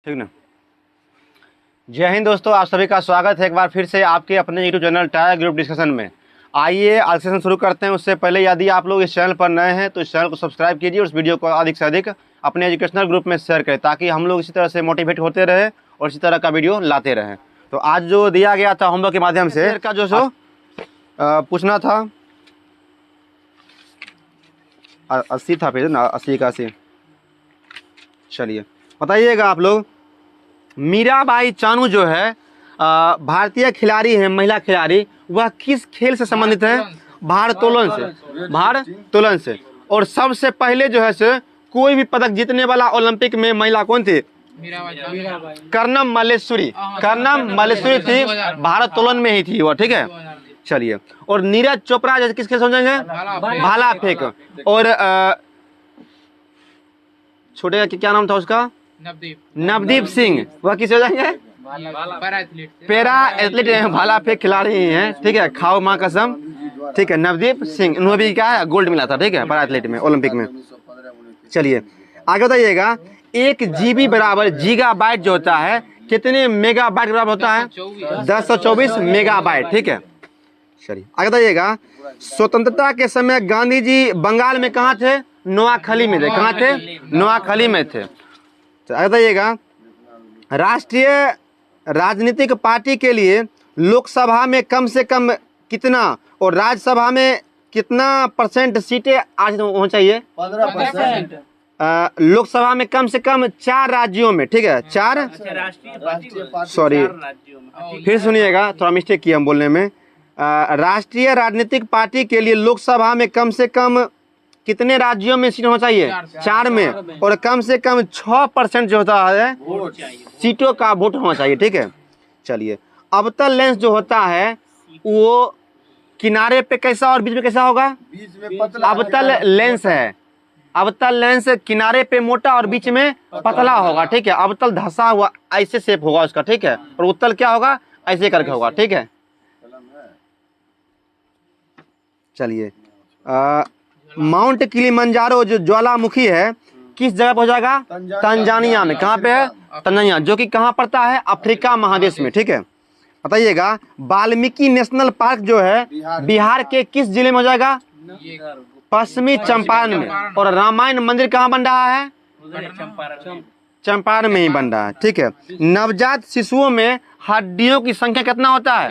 ठीक ना। जय हिंद दोस्तों, आप सभी का स्वागत है एक बार फिर से आपके अपने YouTube channel tyre group discussion में। आइए आज सेशन शुरू करते हैं। उससे पहले यदि आप लोग इस चैनल पर नए हैं तो इस चैनल को सब्सक्राइब कीजिए और इस वीडियो को अधिक से अधिक अपने एजुकेशनल ग्रुप में शेयर करें ताकि हम लोग इसी तरह से मोटिवेट होते रहे और इसी तरह का वीडियो लाते रहें। तो आज जो दिया गया था होमवर्क के माध्यम से का जो सो पूछना था 80 था फिर ना 80 81। चलिए बताइएगा आप लोग, मीराबाई चानू जो है भारतीय खिलाड़ी है, महिला खिलाड़ी, वह किस खेल से संबंधित है? भारोत्तोलन से, भारोत्तोलन से। और सबसे पहले जो है से कोई भी पदक जीतने वाला ओलंपिक में महिला कौन थी? कर्णम मल्लेश्वरी। कर्णम मल्लेश्वरी थी, भारोत्तोलन में ही थी वो। ठीक है, चलिए। और नीरज चोपड़ा जैसे किस खेल समझेंगे? भाला फेंक। और छोटे का क्या नाम था उसका? नवदीप सिंह। वह किस हो जाएंगे? पैरा एथलीट भाला फेंक खिलाड़ी हैं। ठीक है, खाओ माँ कसम। ठीक है, नवदीप सिंह, इन्होंने भी क्या है गोल्ड मिला था। ठीक है, पैरा एथलीट में, ओलंपिक में। चलिए आगे बताइएगा, एक जीबी बराबर गीगाबाइट जो होता है कितने मेगाबाइट बराबर होता है? 1024 मेगाबाइट। ठीक है, चलिए आगे बताइएगा, स्वतंत्रता के समय गांधी जी बंगाल में कहाँ थे? नोआखली में थे। कहाँ थे? नोआखली में थे। तो आगे बताइएगा, राष्ट्रीय राजनीतिक पार्टी के लिए लोकसभा में कम से कम कितना और राज्यसभा में कितना % सीटें आरक्षित होनी चाहिए? 15%। लोकसभा में कम से कम 4 राज्यों में। ठीक है, 4 सॉरी फिर सुनिएगा, थोड़ा मिस्टेक किया हम बोलने में। राष्ट्रीय राजनीतिक पार्टी के लिए लोकसभा में कम से कम कितने राज्यों में सीट होना चाहिए? 4 में। और कम से कम 6% जो होता है सीटों का वोट होना चाहिए। ठीक है, चलिए। अवतल लेंस जो होता है वो किनारे पे कैसा और बीच में कैसा होगा? बीच में पतला। अवतल लेंस है, अवतल लेंस किनारे पे मोटा और बीच में पतला होगा। ठीक है, अवतल धंसा हुआ ऐसे शेप होगा उसका। ठीक है, और उत्तल क्या होगा? ऐसे करके होगा। ठीक है, चलिए। माउंट किलिमंजारो जो ज्वालामुखी है किस जगह पर हो जाएगा? तंजानिया में। कहाँ पे है? तंजानिया, जो कि कहाँ पड़ता है? अफ्रीका महादेश में। ठीक है, बताइएगा, वाल्मीकि नेशनल पार्क जो है बिहार के किस जिले में हो जाएगा? पश्चिमी चंपारण में। और रामायण मंदिर कहाँ बन रहा है? चंपारण में ही बन रहा है। ठीक है, नवजात शिशुओं में हड्डियों की संख्या कितना होता है?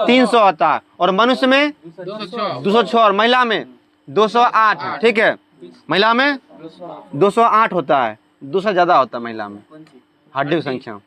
300 होता है। और मनुष्य में 206 और महिला में 208। ठीक है, महिला में 208 होता है, 200 ज्यादा होता है महिला में हड्डी की संख्या।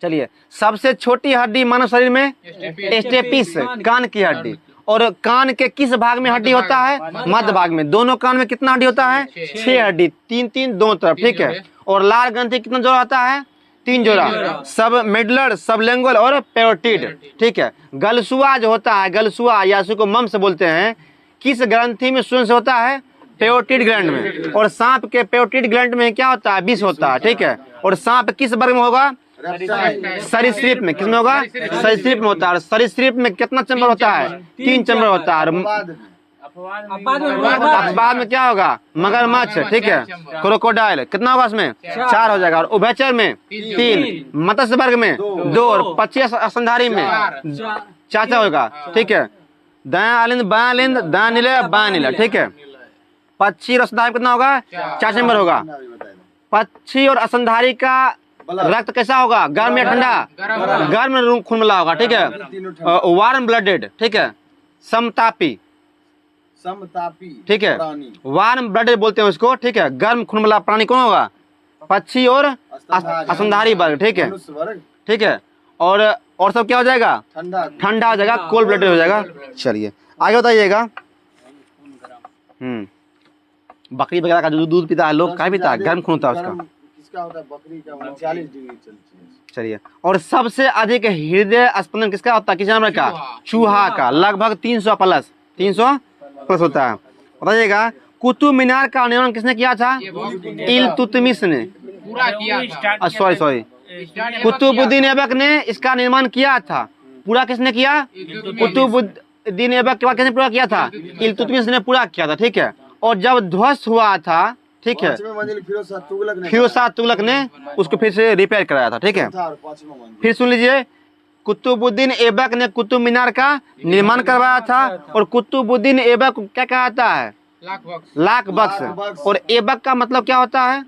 चलिए, सबसे छोटी हड्डी मानव शरीर में? स्टेपिस, कान की हड्डी। और कान के किस भाग में हड्डी होता है? मध्य भाग में। दोनों कान में कितना हड्डी होता है? 6 हड्डी, 3 दोनों तरफ। ठीक है, और लार ग्रंथि कितना जोड़ा होता है? 3 जोड़ा। सब मेडलर, सबलिंगुअल और पेरोटिड। ठीक है, गलसुआ जो होता है, गलसुआ या इसको मम्स बोलते हैं, किस ग्रंथि में शून्य से होता है? पेरोटिड ग्लैंड में। और सांप के पेरोटिड ग्लैंड में क्या होता है? विष होता है। ठीक है, और सांप किस वर्ग में होगा? सरीसृप में। किस में होगा? सरीसृप में होता है। सरीसृप में कितना चैम्बर होता है? 3 चैम्बर होता है। अपवाद में क्या होगा? मगरमच्छ। ठीक है, क्रोकोडाइल कितना होगा इसमें? 4 हो जाएगा। और उभयचर में 3, मत्स्य वर्ग में 2 और पक्षी स्तनधारी में 4 होगा। ठीक है, दायां अलिंद, बायां अलिंद, दायां नीले, बायां नीला। ठीक है, पक्षी और स्तनधारी कितना होगा? 4 चैम्बर होगा। पक्षी और स्तनधारी का रक्त कैसा होगा? गर्म या ठंडा? गर्म खून वाला होगा। ठीक है, वार्म ब्लडेड। ठीक है, समतापी। ठीक है, वार्म ब्लडेड बोलते हैं उसको। ठीक है, गर्म खून वाला प्राणी कौन होगा? पक्षी और स्तनधारी वर्ग। ठीक है, ठीक है। और सब क्या हो जाएगा? ठंडा हो जाएगा, कोल्ड ब्लडेड हो जाएगा। चलिए आगे बताइएगा, बकरी वगैरह का जो दूध पीता है लोग, क्या पीता है? गर्म खून होता है उसका। बकरी का 40 डिग्री चलती है। चलिए, और सबसे अधिक हृदय स्पंदन किसका होता है? किस जानवर का? चूहा का, लगभग 300 प्लस होता है। बताइएगा, कुतुब मीनार का निर्माण किसने किया था? इल्तुतमिश ने। सॉरी कुतुबुद्दीन ऐबक ने इसका निर्माण किया था। पूरा किसने किया? कुतुबुद्दीन ऐबक के बाद किसने पूरा किया था? इल्तुतमिश ने पूरा किया था। ठीक है, और जब ध्वस्त हुआ था ठीक है। 5वीं मंजिल फिरोज शाह तुगलक ने उसको फिर से रिपेयर कराया था, ठीक है। था और 5वां मंजिल। फिर सुन लीजिए, कुतुबुद्दीन ऐबक ने कुतुब मीनार का निर्माण करवाया था, और कुतुबुद्दीन ऐबक को क्या कहा जाता है? लाख बख्श। और ऐबक का मतलब क्या होता है?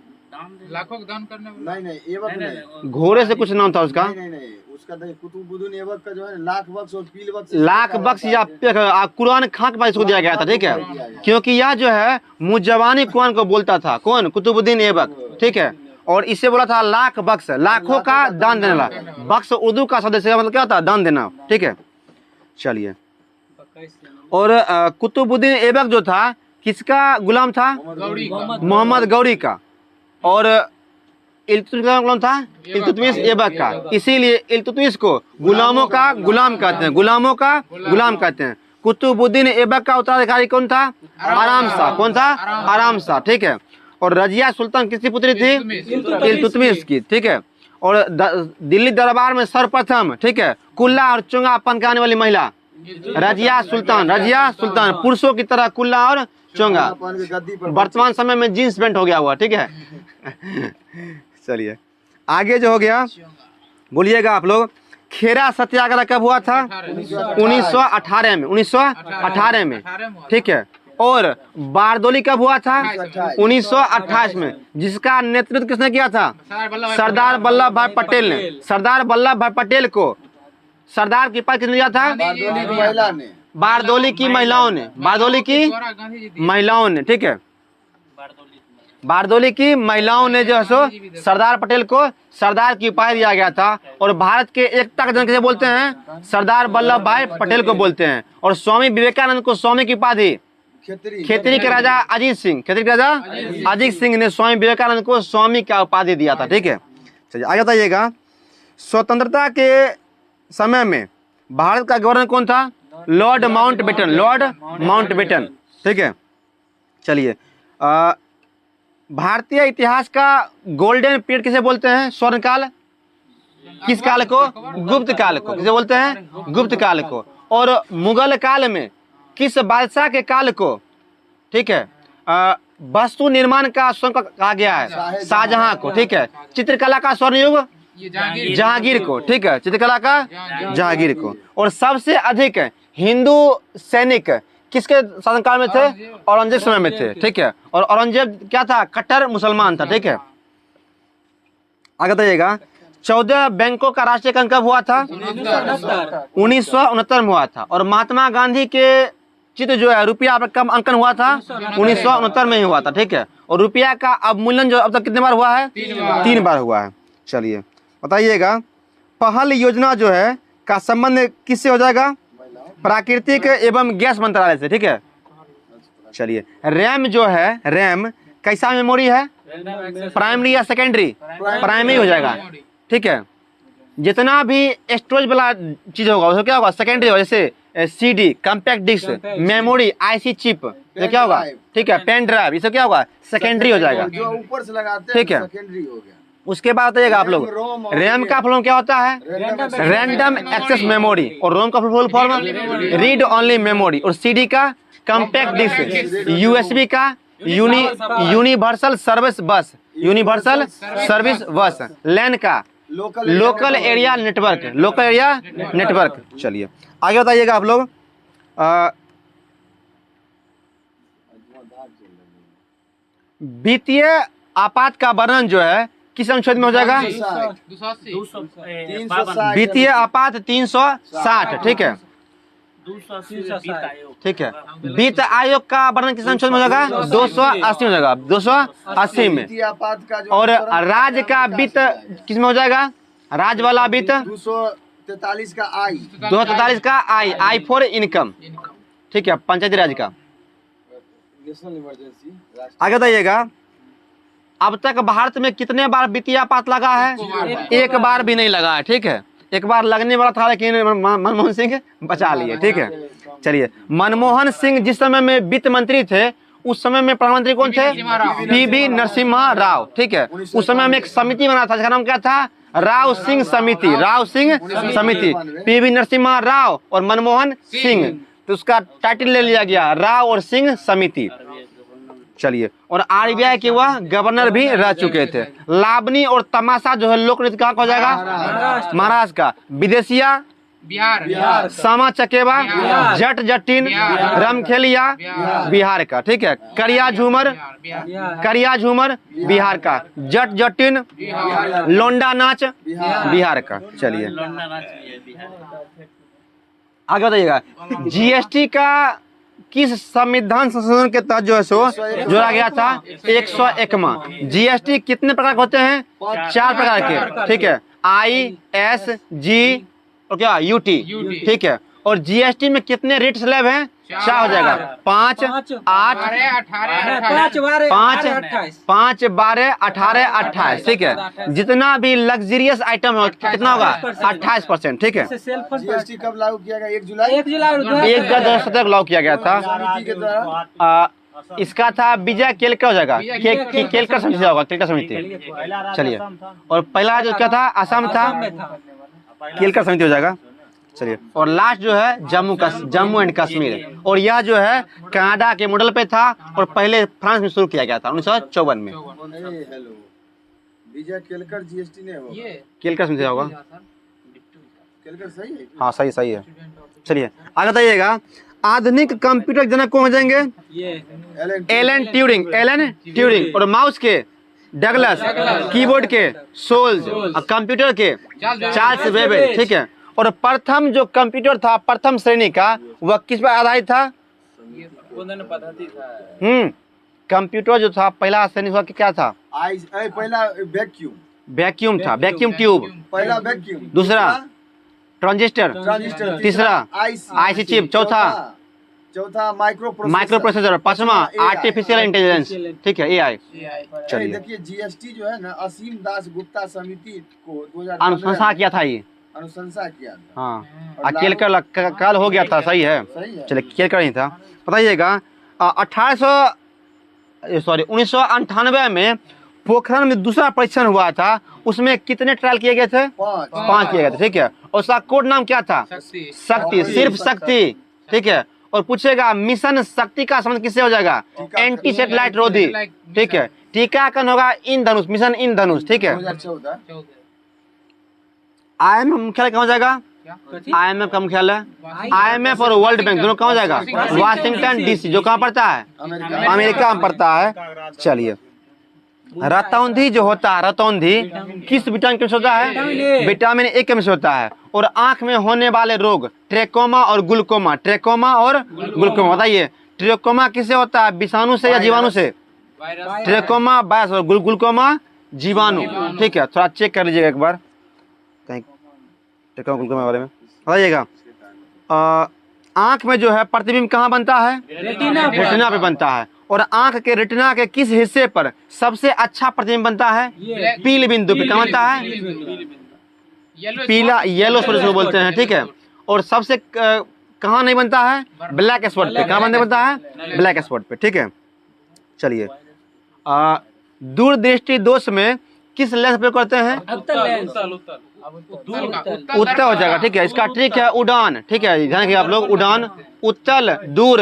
लाखों का दान करने वाला। नहीं ऐबक नहीं, घोड़े से कुछ नाम था उसका। नहीं उसका देखिए कुतुबुद्दीन ऐबक का जो है लाख बख्श और पील बख्श, लाख बख्श या कुरान खां के पास इसको दिया गया था, ठीक है। क्योंकि यह जो है मुजवानी कुरान को बोलता था, कौन? कुतुबुद्दीन ऐबक, ठीक है। और इसे बोला था लाख बख्श, लाखों का दान देने वाला। बख्श उर्दू का शब्द से मतलब क्या होता है? दान देना, ठीक है। चलिए, और कुतुबुद्दीन ऐबक जो था किसका गुलाम था? मोहम्मद गौरी का। और इल्तुतमिश का गुलाम था? इल्तुतमिश ऐबक का। इसीलिए इल्तुतमिश को गुलामों का गुलाम कहते हैं, गुलामों का गुलाम कहते हैं। कुतुबुद्दीन ऐबक का उत्तराधिकारी कौन था? आराम शाह। कौन था? आराम शाह, ठीक है। और रजिया सुल्तान किसकी पुत्री थी? इल्तुतमिश की, ठीक है। और दिल्ली दरबार में सर्वप्रथम, ठीक है, कुल्ला और चोंगा पहनने वाली महिला रजिया सुल्तान। रजिया सुल्तान पुरुषों की तरह कुल्ला और चोंगा। वर्तमान समय में जींस पैंट हो गया हुआ, ठीक है। चलिए आगे जो हो गया, बोलिएगा आप लोग। खेरा सत्याग्रह कब हुआ था? 1918 में। 1918 में, ठीक है। और बारदोली कब हुआ था? 1928 में। जिसका नेतृत्व किसने किया था? सरदार वल्लभ भाई पटेल ने। सरदार वल्लभ भाई पटेल को सरदार की पद किसने दिया था? बारदोली की महिलाओं ने। बारदोली की महिलाओं ने, ठीक है। बारदोली की महिलाओं ने जो है सो सरदार पटेल को सरदार की उपाधि दिया गया था। और भारत के एकता के जनक किसे बोलते हैं? सरदार वल्लभ भाई पटेल को बोलते हैं। और स्वामी विवेकानंद को स्वामी की उपाधि खेतरी के राजा अजीत सिंह, खेतरी के राजा अजीत सिंह ने स्वामी विवेकानंद को स्वामी का उपाधि दिया था, ठीक है। चलिए आगे बताइएगा। स्वतंत्रता के समय में भारत का गवर्नर कौन था? Lord Mountbatten. लॉर्ड माउंटबेटन, ठीक है। चलिए, भारतीय इतिहास का गोल्डन पीरियड किसे बोलते हैं? स्वर्ण काल। किस काल को? गुप्त काल को। किसे बोलते हैं? गुप्त काल को। और मुगल काल में किस बादशाह के काल को, ठीक है, वस्तु निर्माण का स्वर्ण कहा गया है? शाहजहां को, ठीक है। चित्रकला का स्वर्ण युग जहांगीर को, ठीक है। चित्रकला का जहांगीर को। और सबसे अधिक हिंदू सैनिक किसके शासनकाल में थे? औरंगजेब समय में थे, ठीक है। और औरंगजेब क्या था? कट्टर मुसलमान था, ठीक है। आगे बताइएगा। 14 बैंकों का राष्ट्रीयकरण कब हुआ था? 1969 में हुआ था। और महात्मा गांधी के चित्र जो है रुपया पर कब अंकन हुआ था? 1969 में ही हुआ था, ठीक है। और रुपया का अवमूल्यन जो अब तक कितने बार हुआ है? 3 बार हुआ है। चलिए बताइएगा। पहल योजना जो है का संबंध किससे हो जाएगा? प्राकृतिक एवं गैस मंत्रालय से, ठीक है। चलिए, रैम जो है, रैम कैसा मेमोरी है? प्राइमरी या सेकेंडरी? प्राइमरी हो जाएगा, ठीक है। जितना भी स्टोरेज वाला चीज होगा उसको क्या होगा? सेकेंडरी होगा। जैसे CD, compact disc, memory, IC chip, ये क्या होगा? ठीक है, पेन ड्राइव, इससे क्या होगा? सेकेंडरी हो जाएगा, जो ऊपर से लगाते हैं, ठीक है। सेकेंडरी हो गया। उसके बाद बताइएगा आप लोग, रैम का फुल फॉर्म क्या होता है? Random access memory. और रोम का full form read only memory. और सीडी का कॉम्पैक्ट डिस्क। यूएसबी का universal service bus. Universal service bus. LAN का local area network. Local area network. चलिए आगे बताइएगा आप लोग। वित्तीय आपात का वर्णन जो है किस अनुच्छेद में हो जाएगा? 280 वित्तीय आपात 360, ठीक है, ठीक है। वित्त आयोग का वर्णन किस अनुच्छेद में हो जाएगा? 280 हो जाएगा, 280 में। और राज्य का वित्त किस में हो जाएगा? राज्य वाला वित्त 243 का आई। 243 का आई फॉर इनकम, ठीक है, पंचायती राज का। National emergency. आगे बताइएगा। अब तक भारत में कितने बार वित्तीय आपात लगा है? एक बार भी नहीं लगा है, ठीक है। एक बार लगने वाला था लेकिन मनमोहन सिंह बचा लिए, ठीक है। चलिए, मनमोहन सिंह जिस समय में वित्त मंत्री थे उस समय में प्रधानमंत्री कौन थे? पीवी नरसिम्हा राव, ठीक है। उस समय में एक समिति बना था जिसका नाम क्या था? राव सिंह समिति। राव सिंह समिति। पीवी नरसिम्हा राव और मनमोहन सिंह, तो उसका टाइटल ले लिया गया राव और सिंह समिति। चलिए, और आरबीआई के वह गवर्नर भी रह चुके थे। लावनी और तमाशा जो है लोक नृत्य कहाँ का हो जाएगा? महाराष्ट्र का। विदेशिया बिहार सामा चकेवा जट जटिन रमखेलिया बिहार का, ठीक है। करिया झूमर बिहार का। जट जटिन लोंडा नाच बिहार का। चलिए आगे बताइएगा, जीएसटी का किस संविधान संशोधन के तहत जो है सो जोड़ा गया था? 101वां। जीएसटी कितने प्रकार के होते हैं? 4 प्रकार के, ठीक है। आई, एस, जी और क्या यूटी, ठीक है। और जीएसटी में कितने रेट स्लैब हैं? 4 हो जाएगा। 5, 8, 5, 12, 18, 28, ठीक है। जितना भी लग्जरियस आइटम हो कितना होगा? 28%, ठीक है। जीएसटी कब लागू किया गया? 1 जुलाई 1 जुलाई 2017 को लागू किया गया था। समिति के द्वारा। इसका था विजय केलकर हो जाएगा, केलकर समिति होगा, केलकर समिति। चलिए, और पहला जो क्या था? असम था, केलकर समिति हो जाएगा। चलिए, और लास्ट जो है जम्मू एंड कश्मीर, और यह जो है कनाडा के मॉडल पे था और पहले फ्रांस में शुरू किया गया था 1954 में। हेलो, विजय केलकर जीएसटी ने होगा, केलकर समिति होगा। केलकर सही है? हाँ सही है। चलिए आगे बताइएगा, आधुनिक कंप्यूटर जनक कौन हो जाएंगे? Alan Turing. और माउस के डगलस, कीबोर्ड के सोल्ज, और कंप्यूटर के चार्ल्स बेबेज, ठीक है। और प्रथम जो कंप्यूटर था प्रथम श्रेणी का, वह किस पर आधारित था? कंप्यूटर जो था पहला श्रेणी का क्या था? पहला वैक्यूम था, वैक्यूम ट्यूब। पहला वैक्यूम। दूसरा ट्रांजिस्टर। तीसरा आईसी चिप। चौथा माइक्रो प्रोसेसर। 5वां आर्टिफिशियल इंटेलिजेंस, ठीक है, एआई। चलिए, देखिए जीएसटी जो है ना, असीम दास गुप्ता समिति को 2000 अनुशंसा किया था, ये अनुशंसा किया था। हाँ, केलकर कल हो गया था। सही है। चलिए, केलकर नहीं था। बताइएगा, 1998 में पोखरण में दूसरा परीक्षण हुआ था, उसमें कितने ट्रायल किए गए थे? 5 किए गए थे, ठीक है। और उसका कोड नाम क्या था? शक्ति, सिर्फ शक्ति, ठीक है। और पूछेगा मिशन शक्ति का संबंध किससे हो जाएगा? एंटी सैटेलाइट रोधी, ठीक है। टीकाकरण होगा इंद्रधनुष, मिशन इंद्रधनुष, ठीक है। 2014। IMF मुख्यालय कहाँ हो जाएगा? IMF का मुख्यालय, IMF और वर्ल्ड बैंक दोनों कहाँ हो जाएगा? वाशिंगटन डीसी, जो कहाँ पड़ता है? अमेरिका में पड़ता है। चलिए, रतौंधी जो होता है, रतौंधी किस विटामिन के होता है? विटामिन ए के होता है। और आंख में होने वाले रोग ट्रेकोमा और ग्लूकोमा, बताइए ट्रेकोमा किससे होता है? विषाणु से या जीवाणु से? ट्रेकोमा वायरस और ग्लूकोमा जीवाणु, ठीक है। थोड़ा चेक कर लीजिएगा एक बार कहीं ट्रेकोमा ग्लूकोमा बारे में। बताइएगा, आंख में जो है प्रतिबिंब कहाँ बनता है? रेटिना पे बनता है। और आंख के रेटिना के किस हिस्से पर सबसे अच्छा प्रतिबिंब बनता है? पीले बिंदु पे। कहाँ बनता है? पीला, येलो स्पॉट जिसको बोलते हैं, ठीक है। और सबसे कहाँ नहीं बनता है? ब्लैक स्पॉट पे। कहाँ बनता है? ब्लैक स्पॉट पे, ठीक है। चलिए, दूरदृष्टि दोष में किस लेंस प्रयोग करते हैं? उत्तल हो जाएगा, ठीक है। इसका ट्रिक है उड़ान, ठीक है, ध्यान रखिए आप लोग। उड़ान, उत्तल, दूर,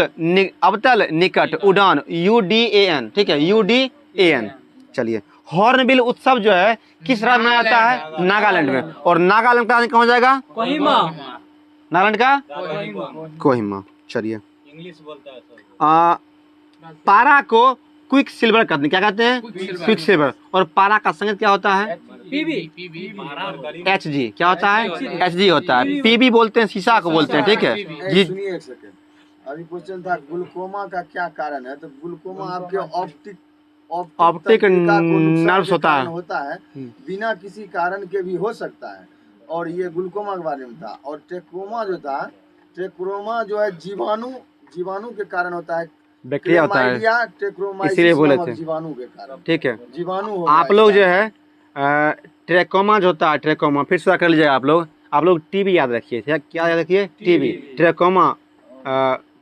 अवतल, निकट, उड़ान, UDAN, ठीक है, UDAN। चलिए, हॉर्नबिल उत्सव जो है किस राज्य में मनाया जाता है? नागालैंड में। और नागालैंड का कहाँ हो जाएगा? नागालैंड का कोहिमा। चलिए, पारा को क्विक सिल्वर कहते हैं। क्या कहते हैं? Quick silver. और पारा का संगत क्या होता है? HG। क्या होता है? HG होता है। PB बोलते हैं, शीशा को बोलते हैं, ठीक है जी। सुनिए एक सेकंड, अभी क्वेश्चन था ग्लूकोमा का क्या कारण है? तो ग्लूकोमा आपके ऑप्टिक नर्व्स होता है, बिना किसी कारण के भी हो सकता है। और ये ग्लूकोमा के बारे में था। और ट्रेकोमा जो था, ट्रेकोमा जो है जीवाणु के कारण होता है, बैक्टीरिया होता है, इसीलिए बोले थे जीवाणु के कारण, ठीक है। जीवाणु आप लोग जो है ट्रेकोमा जो होता है, ट्रेकोमा फिर से कर लीजिएगा आप लोग टीबी याद रखिए। क्या याद रखिए? टीबी। ट्रेकोमा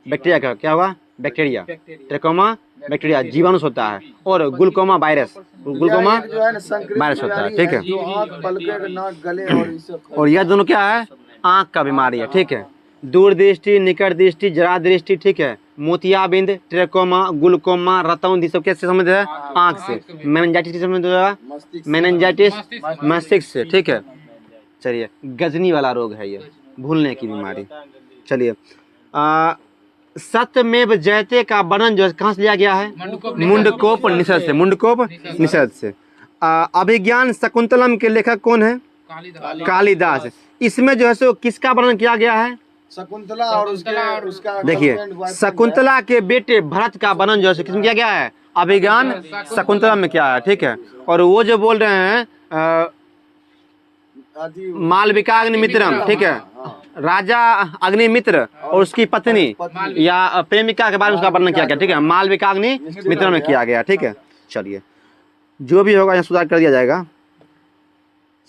बैक्टीरिया का क्या होगा? बैक्टीरिया। ट्रेकोमा बैक्टीरिया जीवाणु होता है। और ग्लूकोमा वायरस वायरस होता है, ठीक है। और यह दोनों क्या है? आँख का बीमारी है, ठीक है। दूरदृष्टि, निकट दृष्टि, जरा दृष्टि, ठीक है। मोतियाबिंद, ट्रेकोमा, ग्लूकोमा, रतौंध, सब कैसे संबंधित है? आंख से। मेनिंजाइटिस किससे संबंधित होगा? मेनिंजाइटिस मस्तिष्क से, ठीक है। चलिए, गजनी वाला रोग है ये, भूलने की बीमारी। चलिए, सत्यमेव जयते का वर्णन जो है कहाँ से लिया गया है? मुंडकोपनिषद से। मुंडकोपनिषद से। अभिज्ञान शकुंतलम के लेखक कौन है? कालिदास। इसमें जो है सो किसका वर्णन किया गया है? शकुंतला और उसका देखिए, शकुंतला के बेटे भरत का वर्णन जो है किसमें किया गया है? अभिज्ञान शकुंतला में किया है, ठीक है। और वो जो बोल रहे हैं मालविकाग्निमित्रम, ठीक है, राजा अग्निमित्र और उसकी पत्नी या प्रेमिका के बारे में उसका वर्णन किया गया, ठीक है, मालविकाग्निमित्रम में किया गया, ठीक है। चलिए, जो भी होगा यहाँ सुधार कर दिया जाएगा।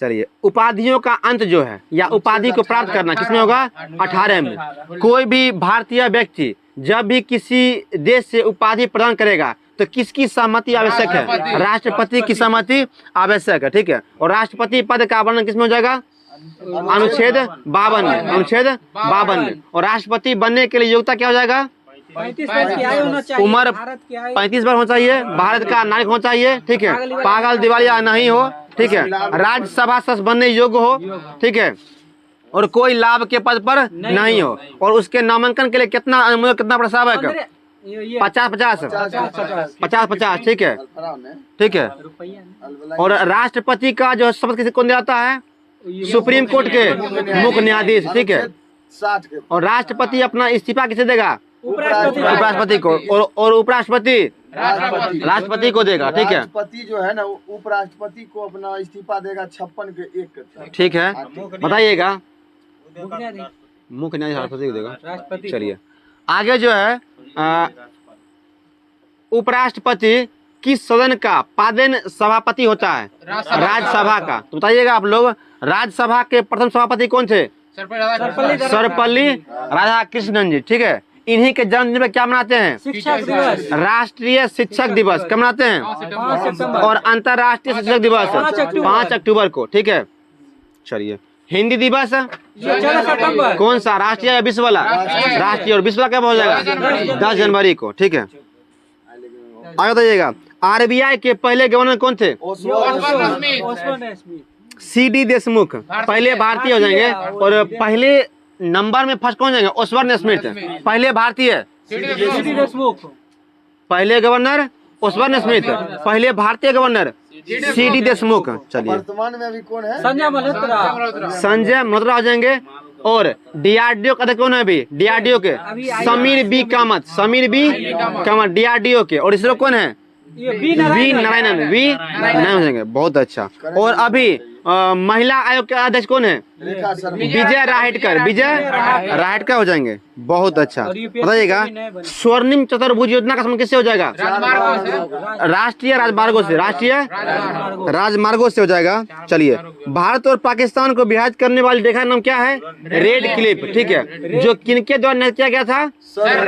चलिए, उपाधियों का अंत जो है या उपाधि को प्राप्त करना किसमें होगा? 18 में। कोई भी भारतीय व्यक्ति जब भी किसी देश से उपाधि प्रदान करेगा तो किसकी सहमति आवश्यक है? राष्ट्रपति की सहमति आवश्यक है, ठीक है। और राष्ट्रपति पद का वर्णन किसमें हो जाएगा? अनुच्छेद 52 में। अनुच्छेद 52 में। और राष्ट्रपति बनने के लिए योग्यता क्या हो जाएगा? 35 वर्ष की आयु होना चाहिए। उम्र भारत की आयु 35 वर्ष होना चाहिए। भारत का नागरिक होना चाहिए, ठीक है। पागल दिवालिया नहीं हो, ठीक है। राज्यसभा सदस्य बनने योग्य हो, ठीक है। और कोई लाभ के पद पर नहीं हो। और उसके नामांकन के लिए कितना प्रस्ताव है? 50-50, ठीक है, ठीक है। और राष्ट्रपति का जो शपथ किसे कौन दिलाता है? सुप्रीम कोर्ट के मुख्य न्यायाधीश, ठीक है। और राष्ट्रपति अपना इस्तीफा किसे देगा? उपराष्ट्रपति को। और उपराष्ट्रपति राष्ट्रपति को देगा, ठीक है। राष्ट्रपति जो है ना, उपराष्ट्रपति को अपना इस्तीफा देगा 56 के 1, ठीक है। बताइएगा, मुख्य मुख्य न्यायाधीश राष्ट्रपति को देगा। राष्ट्रपति। चलिए, आगे जो है उपराष्ट्रपति किस सदन का पादेन सभापति होता है? राज्यसभा का। तो बताइएगा आप लोग, राज्यसभा के प्रथम सभापति कौन थे? सर्वपल्ली राधाकृष्णन जी, ठीक है। इन्हीं के जन्मदिन पे क्या मनाते हैं? शिक्षक दिवस। राष्ट्रीय शिक्षक दिवस कब मनाते हैं? 5 सितंबर। और अंतर्राष्ट्रीय शिक्षक दिवस 5 अक्टूबर को, ठीक है। चलिए, हिंदी दिवस 14 सितंबर। कौन सा? राष्ट्रीय या विश्व वाला? राष्ट्रीय। और विश्व वाला कब हो जाएगा? 10 जनवरी को, ठीक है। आगे बताइएगा, आरबीआई के पहले गवर्नर कौन थे? CD देशमुख पहले भारतीय हो जाएंगे। और पहले नंबर में फर्स्ट कौन जाएंगे? ओसबर्न स्मिथ, पहले भारतीय। CD देशमुख पहले गवर्नर ओसबर्न स्मिथ, पहले भारतीय गवर्नर CD देशमुख। चलिए, वर्तमान में अभी कौन है? संजय मल्होत्रा। संजय मल्होत्रा हो जाएंगे। और DRDO का कौन है अभी? DRDO के समीर बी कामत, DRDO के। और इसरो कौन है? वी नारायणन हो जाएंगे। बहुत अच्छा। और अभी महिला आयोग के अध्यक्ष कौन है? विजय राहेटकर हो जाएंगे। बहुत अच्छा। बताइएगा, स्वर्णिम चतुर्भुज योजना का संबंध किससे हो जाएगा? राष्ट्रीय राजमार्गों से हो जाएगा। चलिए, भारत और पाकिस्तान को विभाजित करने वाली रेखा का नाम क्या है? रेड क्लिफ, ठीक है। जो किनके द्वारा किया गया था? सर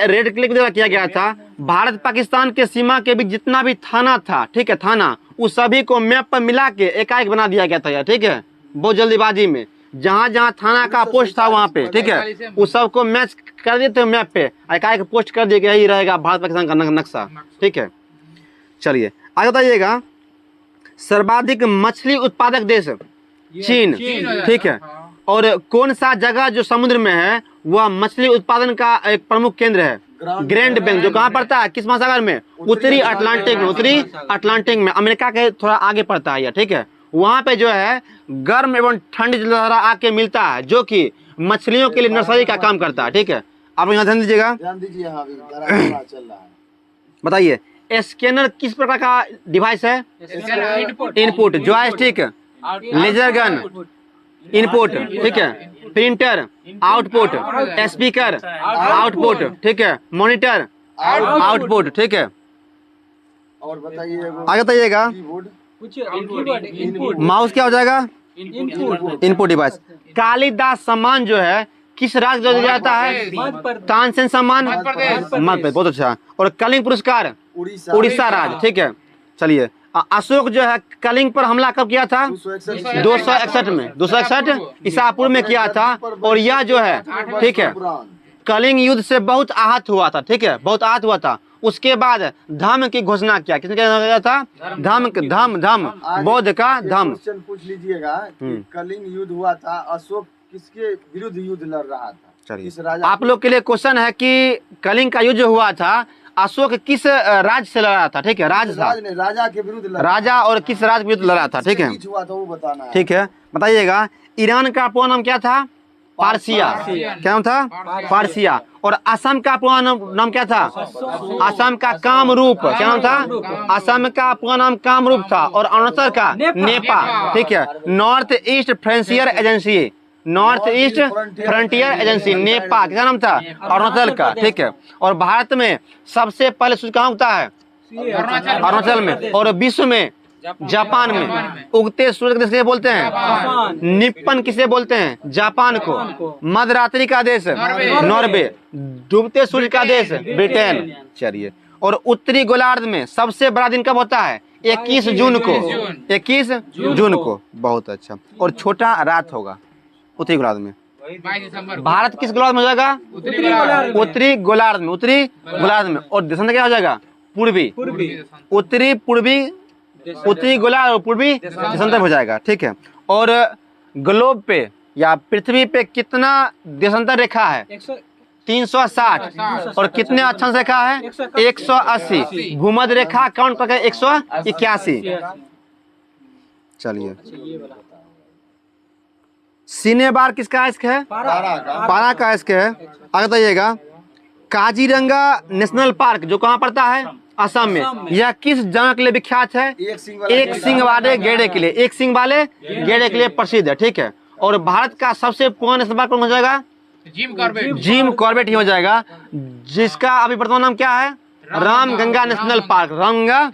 रेड क्लिफ द्वारा किया गया था। भारत पाकिस्तान के सीमा के बीच जितना भी थाना था, ठीक है, थाना, उस सभी को मैप पर मिला के एकाएक बना दिया गया था, ठीक है, बहुत जल्दीबाजी में। जहाँ जहाँ थाना का पोस्ट था वहाँ पे, ठीक है, उस सबको मैच कर दिए थे मैप पे, एकाएक पोस्ट कर दिया गया, यही रहेगा भारत पाकिस्तान का नक्शा, ठीक है। चलिए, आगे बताइएगा, सर्वाधिक मछली उत्पादक देश चीन, ठीक है। और कौन सा जगह जो समुद्र में है वह मछली उत्पादन का एक प्रमुख केंद्र है? ग्रैंड बैंक, जो कहाँ पड़ता है? किस महासागर में? उत्तरी अटलांटिक में, अमेरिका के थोड़ा आगे पड़ता है, ठीक है। वहाँ पे जो है गर्म एवं ठंडी जलधारा आके मिलता है, जो कि मछलियों के लिए नर्सरी का काम करता है, ठीक है। आप यहाँ ध्यान दीजिएगा। बताइए, स्कैनर किस प्रकार का डिवाइस है? Input, joystick, laser gun, input, ठीक है, प्रिंटर, आउटपुट, स्पीकर, आउटपुट, ठीक है, मॉनिटर, आउटपुट, ठीक है। और बताइए, आगे बताइएगा, माउस क्या हो जाएगा? Input device. कालिदास सम्मान जो है किस राज्य को दिया जाता है? तानसेन सम्मान मध्य प्रदेश, बहुत अच्छा। और कलिंग पुरस्कार उड़ीसा राज्य, ठीक है। चलिए, अशोक जो है कलिंग पर हमला कब किया था? 261 में, 261 ईसा पूर्व में किया था। और यह जो है, ठीक है, कलिंग युद्ध से बहुत आहत हुआ था, ठीक है, बहुत आहत हुआ था। उसके बाद धम्म की घोषणा किया। किसने किया था? धम्म बौद्ध का धम्म। क्वेश्चन पूछ लीजिएगा कि कलिंग युद्ध हुआ था, अशोक किसके विरुद्ध युद्ध लड़ रहा था? चलिए, किस राजा आप लोग के लिए क्वेश्चन है कि कलिंग का युद्ध हुआ था, अशोक किस राज्य से लड़ा था? ठीक है, राज था, राजा के विरुद्ध लड़ा, राजा, और किस राज्य के विरुद्ध लड़ा था? ठीक है, बीच हुआ था वो बताना है। ठीक है, बताइएगा। ईरान का पूरा नाम क्या था? पारसिया। क्या नाम था? पारसिया। और असम का पूरा नाम क्या था? असम का कामरूप। क्या नाम था? असम का पूरा नाम कामरूप था। और अरुणाचल का नेपाल। ठीक है, north east frontier agency, north east frontier agency Nepal. क्या नाम था? अरुणाचल का। ठीक है, और भारत में सबसे पहले सूर्य कहाँ उगता है? अरुणाचल में। और विश्व में जापान में। उगते सूरज किसे बोलते हैं? निप्पन किसे बोलते हैं? जापान को। मध्यरात्रि का देश नॉर्वे। डूबते सूर्य का देश ब्रिटेन। चलिए, और उत्तरी गोलार्ध में सबसे बड़ा दिन कब होता है? 21 जून को। 21 जून को। बहुत अच्छा। और छोटा रात होगा उत्तरी गोलार्ध में। भारत किस गोलार्ध में हो जाएगा? उत्तरी गोलार्ध में। उत्तरी गोलार्ध में। और देशांतर क्या हो जाएगा? पूर्वी। उत्तरी पूर्वी, उत्तरी गोलार्ध और पूर्वी देशांतर हो जाएगा। ठीक है, और ग्लोब पे या पृथ्वी पे कितना देशांतर रेखा है? 360। और कितने अक्षांश रेखा है? 180। भूमध्य रेखा कौन पर 181। चलिए, सीने बार किसका इश्क है? पारा का इश्क है। आगे बताइएगा। काजीरंगा नेशनल पार्क जो कहाँ पड़ता है? असम में। यह किस जंगल के लिए विख्यात है? एक सिंह वाले गेड़े के लिए। एक सिंह वाले गेड़े के लिए प्रसिद्ध है। ठीक है, और भारत का सबसे पुराना नेशनल पार्क कौन हो जाएगा? जिम कॉर्बेट ही हो जाएगा, जिसका अभी वर्तमान नाम क्या है? Ramganga national park. Ramganga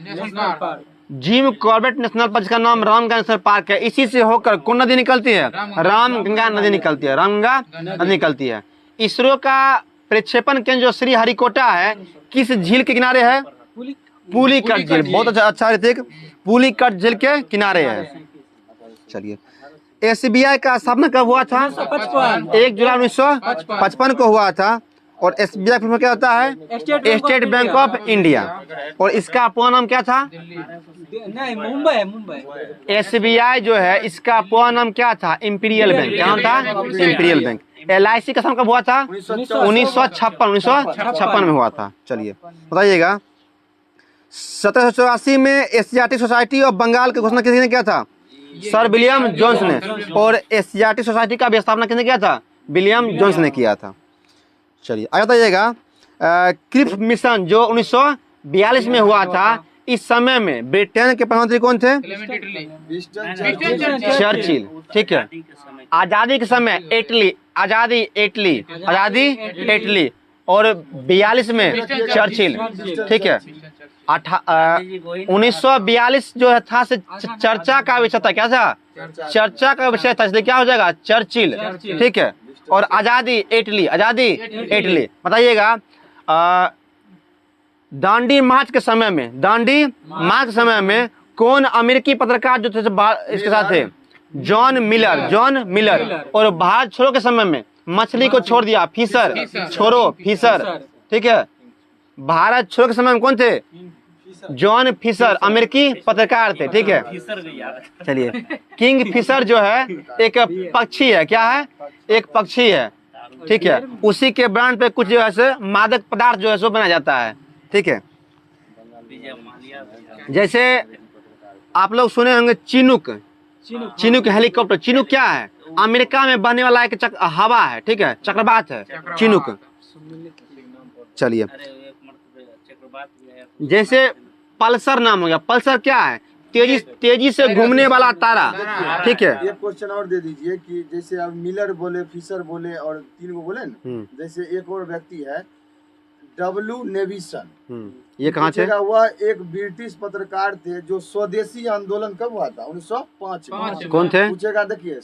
Jim Corbett national park, जिसका नाम रामगंगा नेशनल पार्क है। इसी से होकर कौन नदी निकलती है? रामगंगा नदी निकलती है। रामगंगा नदी निकलती है। इसरो का प्रक्षेपण केंद्र जो श्रीहरिकोटा है, किस झील के किनारे है? पुलिकट झील। बहुत अच्छा ऋतिक, पुलिकट झील के किनारे है। चलिए, एसबीआई का स्थापना कब हुआ था? 1 जुलाई 1955 को हुआ था। और एसबीआई में क्या होता है? State bank of India. और इसका पूरा नाम क्या था? नहीं, मुंबई। एसबीआई जो है, इसका पूरा नाम क्या था? Imperial bank. क्या नाम था? Imperial bank. LIC का कब हुआ था? 1956 में हुआ था। चलिए, बताइएगा। 1784 में एशियाटिक सोसाइटी ऑफ बंगाल की घोषणा किसने किया था? सर विलियम जोन्स ने। और एशियाटिक सोसाइटी का भी स्थापना किसने किया था? विलियम जोन्स ने किया था। चलिए, आगे बताइएगा। क्रिप्स मिशन जो 1942 में हुआ था, इस समय में ब्रिटेन के प्रधानमंत्री कौन थे? चर्चिल। ठीक है, आजादी के समय इटली, आजादी इटली। और 42 में चर्चिल। ठीक है, 1942 जो था से चर्चा का विषय था। क्या था? चर्चा का विषय था, इसलिए क्या हो जाएगा? चर्चिल। ठीक है, और आजादी इटली। बताइएगा। दांडी मार्च के समय में कौन अमेरिकी पत्रकार जो थे इसके साथ थे? John Miller. और भारत छोड़ो के समय में मछली को छोड़ दिया, फिशर। ठीक है, भारत छोड़ो के समय में कौन थे? जॉन फिशर, अमेरिकी पत्रकार थे। ठीक है, चलिए। किंग फिशर जो है एक पक्षी है। क्या है? एक पक्षी है। ठीक है, उसी के ब्रांड पे कुछ जो है मादक पदार्थ जो है सो बनाया जाता है। ठीक है, जैसे आप लोग सुने होंगे चिनूक हेलीकॉप्टर। चिनूक क्या है? अमेरिका में बहने वाला एक हवा है। ठीक है, चक्रवात है चिनूक। चलिए, जैसे पल्सर नाम हो गया। पल्सर क्या है? तेजी से घूमने वाला तारा। ठीक है, एक क्वेश्चन और दे दीजिए कि जैसे अब मिलर बोले, फिशर बोले और 3 को बोले ना, जैसे एक और व्यक्ति है W नेविसन। ये कहाँ थे? हुआ एक ब्रिटिश पत्रकार थे जो स्वदेशी आंदोलन कब हुआ था? 1905 में। कौन थे? पूछेगा। देखिए,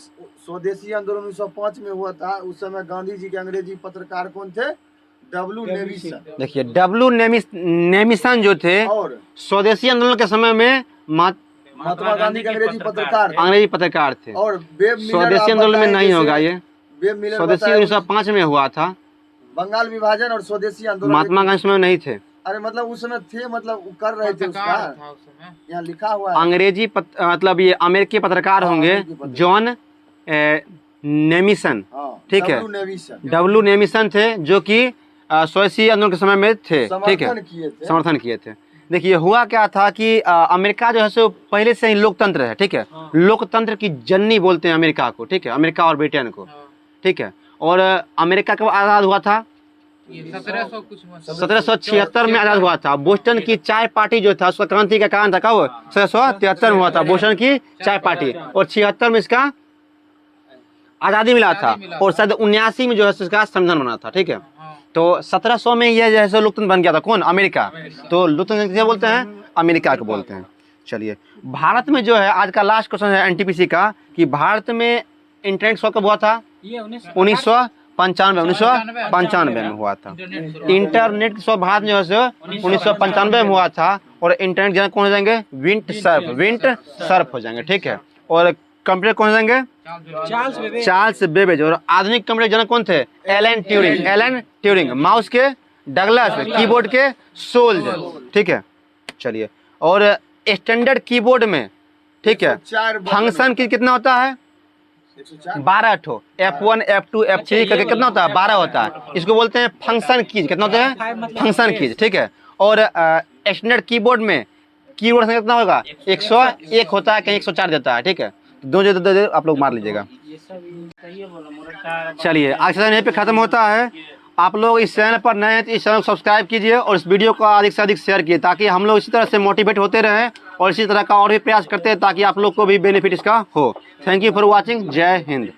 स्वदेशी आंदोलन 1905 में हुआ था। उस समय गांधी जी के अंग्रेजी पत्रकार कौन थे? W नेविसन। देखिए, W नेविसन जो थे, और स्वदेशी आंदोलन के समय में महात्मा गांधी के अंग्रेजी पत्रकार थे। और स्वदेशी आंदोलन में नहीं होगा ये। स्वदेशी 1905 में हुआ था। बंगाल विभाजन और स्वदेशी आंदोलन। महात्मा गांधी समय नहीं थे। अरे मतलब उस समय थे, मतलब वो कर रहे थे उसका, पत्रकार था उस समय। यहाँ लिखा हुआ है। अंग्रेजी मतलब ये अमेरिकी पत्रकार होंगे अमेरिकी पत्रकार। जॉन नेमिसन, हाँ, ठीक है, W नेविसन डब्ल्यू नेमिसन थे, जो कि स्वदेशी आंदोलन के समय में थे, ठीक है, समर्थन किए थे। समर्थन किए थे। देखिए हुआ क्या था कि अमेरिका जो है सो पहले से ही लोकतंत्र है, ठीक है, लोकतंत्र की जननी बोलते हैं अमेरिका को, ठीक है, अमेरिका और ब्रिटेन को, हाँ। ठीक है। और अमेरिका कब आज़ाद हुआ था? ये 1700 कुछ में। 1776 में आज़ाद हुआ था। बोस्टन की चाय पार्टी जो था उसका क्रांति का कारण था, कब? 1773 में हुआ था बोस्टन की चाय पार्टी, और 76 में इसका आज़ादी मिला था, और शायद 79 में जो है इसका संविधान बना था, ठीक है। हाँ। तो 1700 में यह जैसे लोकतंत्र बन गया था। कौन? अमेरिका। तो लोकतंत्र किसे बोलते हैं? अमेरिका को बोलते हैं। चलिए, भारत में जो है आज का लास्ट क्वेश्चन है एनटीपीसी का, कि भारत में इंटरनेट शो कब हुआ था? ये 1995 में हुआ था। इंटरनेट शो भारत में जो है 1995 में हुआ था। और इंटरनेट जनक कौन हो जाएंगे? विंट सर्फ हो जाएंगे, ठीक है। और कंप्यूटर कौन हो जाएंगे? Charles Babbage. और आधुनिक कंप्यूटर जनक कौन थे? Alan Turing. माउस के डगलस, कीबोर्ड के सोल्ज, ठीक है। चलिए, और स्टैंडर्ड कीबोर्ड में, ठीक है, 104 फंक्शन की कितना होता है? 104 12 ठो, F1 F2 F3 करके कितना होता है? 12 होता है। इसको बोलते हैं फंक्शन कीज। कितना होता है? फंक्शन कीज, ठीक है। और स्टैंडर्ड कीबोर्ड में कीबोर्ड संख्या कितना होगा? 101 होता है, कहीं 104 देता है, ठीक है। दो आप लोग मार लीजिएगा। चलिए, आज का यहीं पे खत्म होता है। आप लोग इस चैनल पर नए हैं तो इस चैनल को सब्सक्राइब कीजिए और इस वीडियो को अधिक से अधिक शेयर कीजिए, ताकि हम लोग इसी तरह से मोटिवेट होते रहें और इसी तरह का और भी प्रयास करते हैं, ताकि आप लोग को भी बेनिफिट इसका हो। Thank you for watching. जय हिंद।